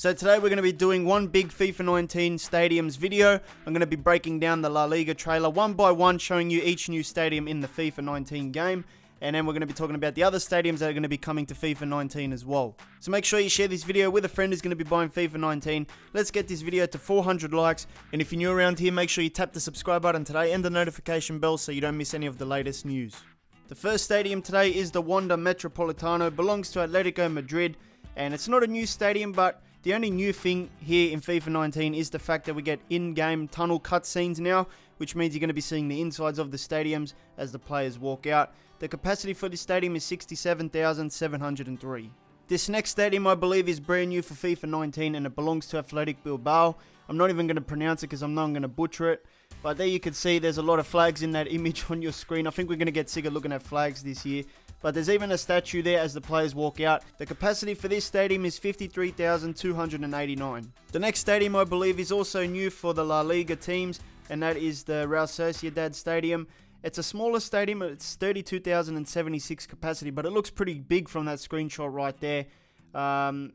So today we're going to be doing one big FIFA 19 stadiums video. I'm going to be breaking down the La Liga trailer one by one, showing you each new stadium in the FIFA 19 game. And then we're going to be talking about the other stadiums that are going to be coming to FIFA 19 as well. So make sure you share this video with a friend who's going to be buying FIFA 19. Let's get this video to 400 likes. And if you're new around here, make sure you tap the subscribe button today and the notification bell so you don't miss any of the latest news. The first stadium today is the Wanda Metropolitano. It belongs to Atletico Madrid. And it's not a new stadium, but the only new thing here in FIFA 19 is the fact that we get in-game tunnel cutscenes now, which means you're going to be seeing the insides of the stadiums as the players walk out. The capacity for this stadium is 67,703. This next stadium, I believe, is brand new for FIFA 19 and it belongs to Athletic Bilbao. I'm not even going to pronounce it because I'm not going to butcher it. But there you can see there's a lot of flags in that image on your screen. I think we're going to get sick of looking at flags this year. But there's even a statue there as the players walk out. The capacity for this stadium is 53,289. The next stadium, I believe, is also new for the La Liga teams, and that is the Real Sociedad Stadium. It's a smaller stadium, it's 32,076 capacity, but it looks pretty big from that screenshot right there.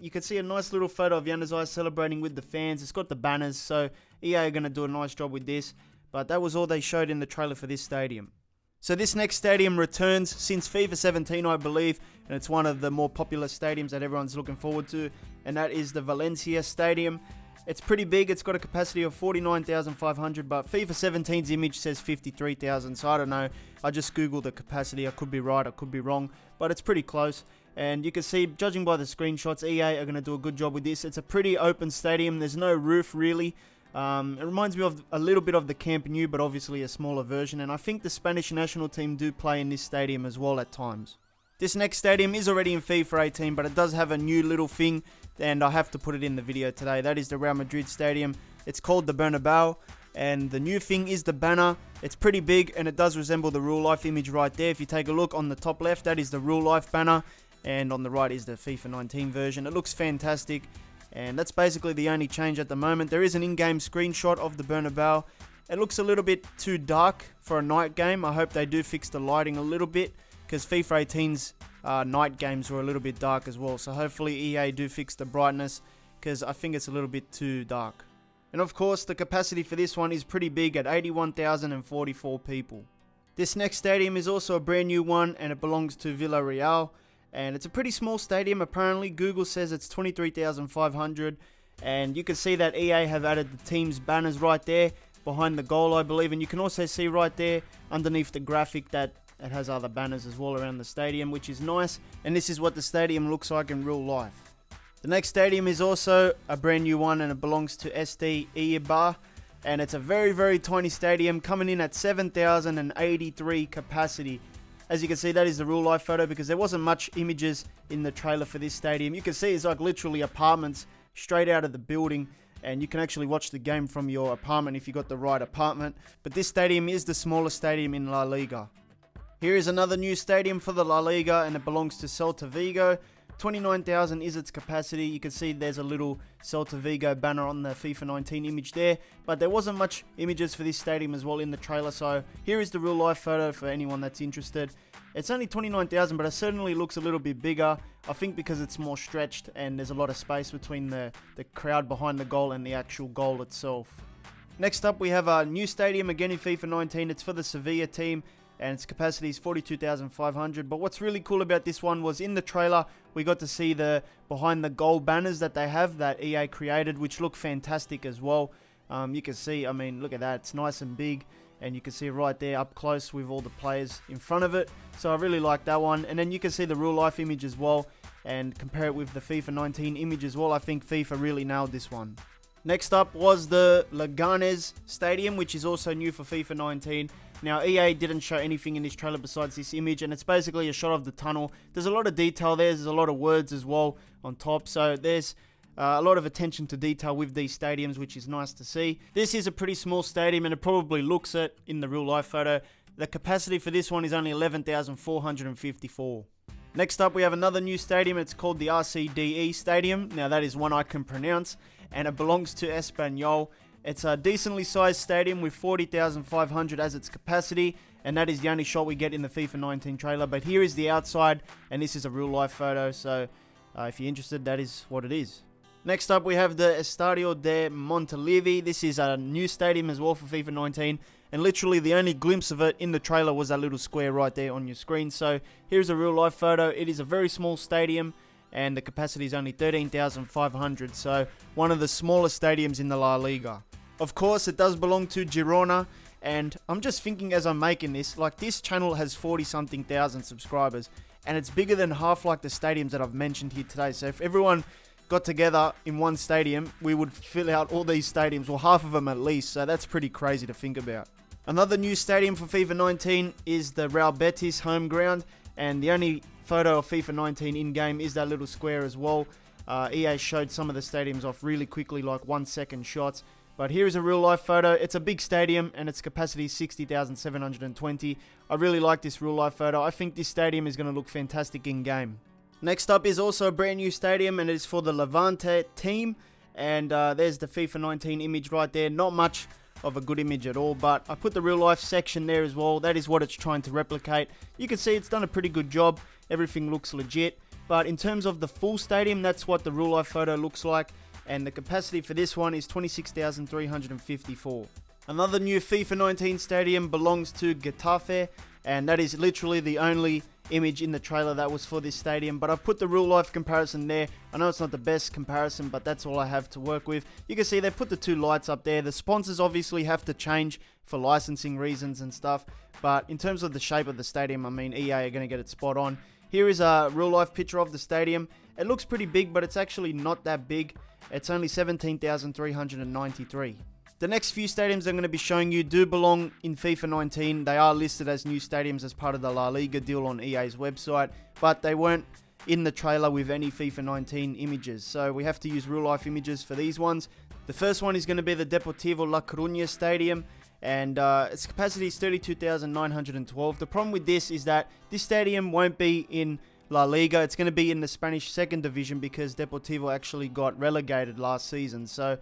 You can see a nice little photo of Yanazai celebrating with the fans. It's got the banners, so EA are going to do a nice job with this. But that was all they showed in the trailer for this stadium. So this next stadium returns since FIFA 17, I believe, and it's one of the more popular stadiums that everyone's looking forward to, and that is the Valencia Stadium. It's pretty big. It's got a capacity of 49,500, but FIFA 17's image says 53,000, so I don't know. I just googled the capacity. I could be right, I could be wrong, but it's pretty close. And you can see, judging by the screenshots, EA are going to do a good job with this. It's a pretty open stadium. There's no roof, really. It reminds me of a little bit of the Camp Nou, but obviously a smaller version. And I think the Spanish national team do play in this stadium as well at times. This next stadium is already in FIFA 18, but it does have a new little thing, and I have to put it in the video today. That is the Real Madrid Stadium. It's called the Bernabeu, and the new thing is the banner. It's pretty big, and it does resemble the real life image right there. If you take a look on the top left, that is the real life banner, and on the right is the FIFA 19 version. It looks fantastic. And that's basically the only change at the moment. There is an in-game screenshot of the Bernabeu. It looks a little bit too dark for a night game. I hope they do fix the lighting a little bit, because FIFA 18's night games were a little bit dark as well. So hopefully EA do fix the brightness, because I think it's a little bit too dark. And of course, the capacity for this one is pretty big at 81,044 people. This next stadium is also a brand new one, and it belongs to Villarreal. And it's a pretty small stadium, apparently. Google says it's 23,500. And you can see that EA have added the team's banners right there behind the goal, I believe. And you can also see right there underneath the graphic that it has other banners as well around the stadium, which is nice. And this is what the stadium looks like in real life. The next stadium is also a brand new one, and it belongs to SD Eibar. And it's a very, very tiny stadium, coming in at 7,083 capacity. As you can see, that is the real life photo, because there wasn't much images in the trailer for this stadium. You can see it's like literally apartments straight out of the building, and you can actually watch the game from your apartment if you got the right apartment. But this stadium is the smallest stadium in La Liga. Here is another new stadium for the La Liga, and it belongs to Celta Vigo. 29,000 is its capacity. You can see there's a little Celta Vigo banner on the FIFA 19 image there, but there wasn't much images for this stadium as well in the trailer, so here is the real life photo for anyone that's interested. It's only 29,000, but it certainly looks a little bit bigger, I think because it's more stretched and there's a lot of space between the crowd behind the goal and the actual goal itself. Next up, we have a new stadium again in FIFA 19. It's for the Sevilla team, and its capacity is 42,500. But what's really cool about this one was in the trailer, we got to see the behind the goal banners that they have that EA created, which look fantastic as well. You can see, I mean, look at that. It's nice and big, and you can see right there up close with all the players in front of it. So I really like that one. And then you can see the real life image as well, and compare it with the FIFA 19 image as well. I think FIFA really nailed this one. Next up was the Leganés Stadium, which is also new for FIFA 19. Now, EA didn't show anything in this trailer besides this image, and it's basically a shot of the tunnel. There's a lot of detail there. There's a lot of words as well on top, so there's a lot of attention to detail with these stadiums, which is nice to see. This is a pretty small stadium, and it probably looks it in the real life photo. The capacity for this one is only 11,454. Next up, we have another new stadium. It's called the RCDE Stadium. Now, that is one I can pronounce, and it belongs to Espanyol. It's a decently sized stadium with 40,500 as its capacity, and that is the only shot we get in the FIFA 19 trailer. But here is the outside, and this is a real life photo, so if you're interested, that is what it is. Next up, we have the Estadio de Montilivi. This is a new stadium as well for FIFA 19, and literally the only glimpse of it in the trailer was that little square right there on your screen. So here's a real life photo. It is a very small stadium, and the capacity is only 13,500, so one of the smallest stadiums in the La Liga. Of course, it does belong to Girona, and I'm just thinking as I'm making this, like, this channel has 40-something thousand subscribers, and it's bigger than half like the stadiums that I've mentioned here today. So if everyone got together in one stadium, we would fill out all these stadiums, or half of them at least, so that's pretty crazy to think about. Another new stadium for FIFA 19 is the Real Betis home ground, and the only photo of FIFA 19 in-game is that little square as well. EA showed some of the stadiums off really quickly, like 1-second shots. But here is a real life photo. It's a big stadium and its capacity is 60,720. I really like this real life photo. I think this stadium is going to look fantastic in game. Next up is also a brand new stadium, and it is for the Levante team. And there's the FIFA 19 image right there. Not much of a good image at all, but I put the real life section there as well. That is what it's trying to replicate. You can see it's done a pretty good job. Everything looks legit. But in terms of the full stadium, that's what the real life photo looks like. And the capacity for this one is 26,354. Another new FIFA 19 stadium belongs to Getafe, and that is literally the only image in the trailer that was for this stadium. But I've put the real life comparison there. I know it's not the best comparison, but that's all I have to work with. You can see they put the two lights up there. The sponsors obviously have to change for licensing reasons and stuff, but in terms of the shape of the stadium, I mean, EA are going to get it spot on. Here is a real life picture of the stadium. It looks pretty big, but it's actually not that big. It's only 17,393. The next few stadiums I'm going to be showing you do belong in FIFA 19. They are listed as new stadiums as part of the La Liga deal on EA's website, but they weren't in the trailer with any FIFA 19 images. So we have to use real life images for these ones. The first one is going to be the Deportivo La Coruña Stadium, and its capacity is 32,912. The problem with this is that this stadium won't be in La Liga. It's going to be in the Spanish second division because Deportivo actually got relegated last season. So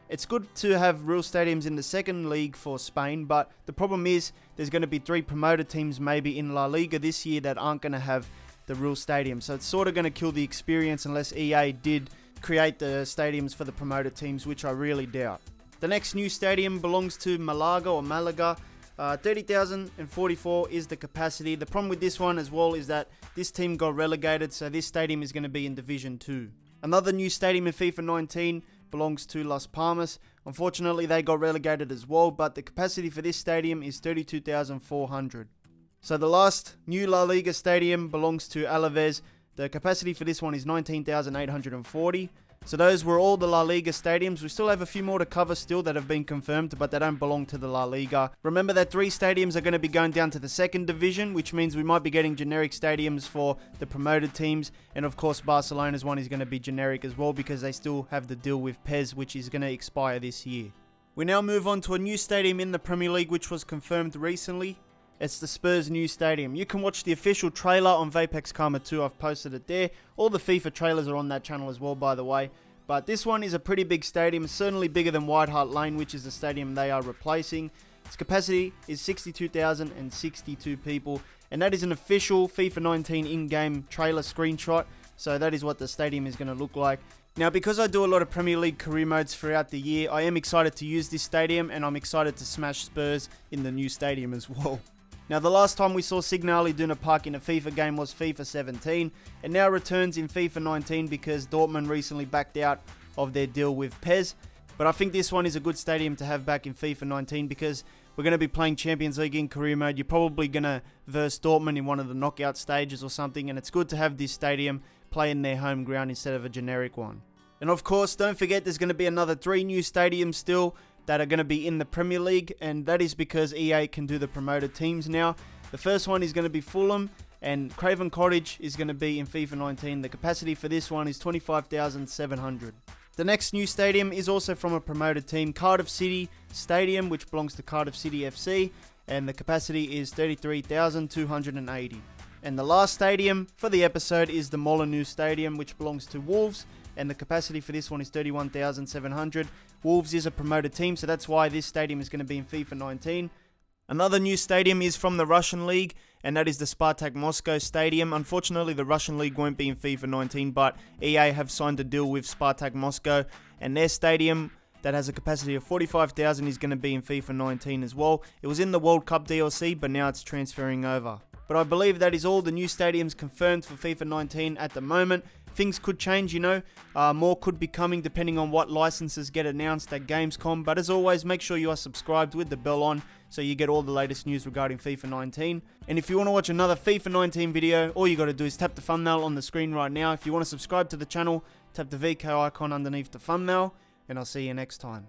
it's good to have real stadiums in the second league for Spain, but the problem is there's going to be 3 promoted teams maybe in La Liga this year that aren't going to have the real stadium. So it's sort of going to kill the experience unless EA did create the stadiums for the promoted teams, which I really doubt. The next new stadium belongs to Malaga. 30,044 is the capacity. The problem with this one as well is that this team got relegated, so this stadium is going to be in Division 2. Another new stadium in FIFA 19 belongs to Las Palmas. Unfortunately, they got relegated as well, but the capacity for this stadium is 32,400. So the last new La Liga stadium belongs to Alaves. The capacity for this one is 19,840. So those were all the La Liga stadiums. We still have a few more to cover still that have been confirmed, but they don't belong to the La Liga. Remember that 3 stadiums are going to be going down to the second division, which means we might be getting generic stadiums for the promoted teams. And of course, Barcelona's one is going to be generic as well because they still have the deal with PES, which is going to expire this year. We now move on to a new stadium in the Premier League, which was confirmed recently. It's the Spurs New Stadium. You can watch the official trailer on Vapex Karma 2. I've posted it there. All the FIFA trailers are on that channel as well, by the way. But this one is a pretty big stadium, certainly bigger than White Hart Lane, which is the stadium they are replacing. Its capacity is 62,062 people, and that is an official FIFA 19 in-game trailer screenshot. So that is what the stadium is going to look like. Now, because I do a lot of Premier League career modes throughout the year, I am excited to use this stadium, and I'm excited to smash Spurs in the new stadium as well. Now, the last time we saw Signal Iduna Park in a FIFA game was FIFA 17, and now returns in FIFA 19 because Dortmund recently backed out of their deal with PES. But I think this one is a good stadium to have back in FIFA 19 because we're going to be playing Champions League in career mode. You're probably going to verse Dortmund in one of the knockout stages or something, and it's good to have this stadium play in their home ground instead of a generic one. And of course, don't forget there's going to be another 3 new stadiums still that are going to be in the Premier League, and that is because EA can do the promoted teams now. The first one is going to be Fulham, and Craven Cottage is going to be in FIFA 19. The capacity for this one is 25,700. The next new stadium is also from a promoted team, Cardiff City Stadium, which belongs to Cardiff City FC, and the capacity is 33,280. And the last stadium for the episode is the Molineux Stadium, which belongs to Wolves, and the capacity for this one is 31,700. Wolves is a promoted team, so that's why this stadium is going to be in FIFA 19. Another new stadium is from the Russian League, and that is the Spartak Moscow Stadium. Unfortunately, the Russian League won't be in FIFA 19, but EA have signed a deal with Spartak Moscow, and their stadium that has a capacity of 45,000 is going to be in FIFA 19 as well. It was in the World Cup DLC, but now it's transferring over. But I believe that is all the new stadiums confirmed for FIFA 19 at the moment. Things could change, you know. More could be coming depending on what licenses get announced at Gamescom. But as always, make sure you are subscribed with the bell on so you get all the latest news regarding FIFA 19. And if you want to watch another FIFA 19 video, all you got to do is tap the thumbnail on the screen right now. If you want to subscribe to the channel, tap the VK icon underneath the thumbnail. And I'll see you next time.